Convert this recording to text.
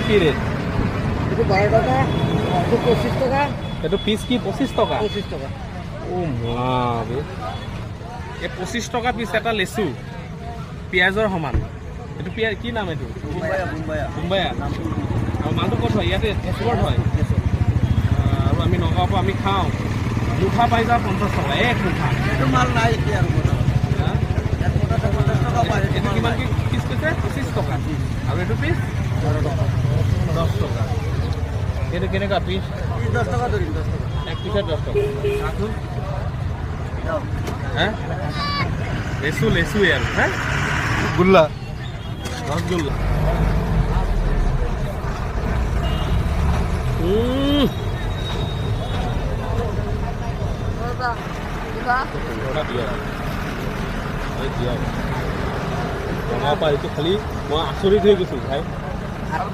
কি রেট? এটা 12 টাকা, এটা 25 টাকা। এটা পিস কি 25 টাকা? 25 টাকা। ও মা বে, এই 25 টকা পিস এটা লেচু পিঁয়াজৰ সমান। এইটো পিঁয়াজ কি নাম এইটো? মুম্বাইয়া। আৰু মালটো ক'ত হয়? ইয়াতে তেজপুৰত হয়। আৰু আমি নগাঁৱৰ পৰা আমি খাওঁ, মুঠা পাই যাওঁ 50 টকা, এক মুঠা। এইটো মাল নাই এতিয়া আৰু হা? এক মুঠাতে 50 টকা পায়। এইটো কিমান কি পিচ কৈছে? 25 টকা। আৰু এইটো পিচ 10 টকা। এইটো কেনেকুৱা পিচ? 10 টকা ধৰিম, 10 টকা। এক পিছত 10 টকা। চাচোন। হা? লেচুৱে আৰু হা? গুল্লা ৰসগোল্লা। খালি মই আচৰিত হৈ গৈছোঁ ভাই।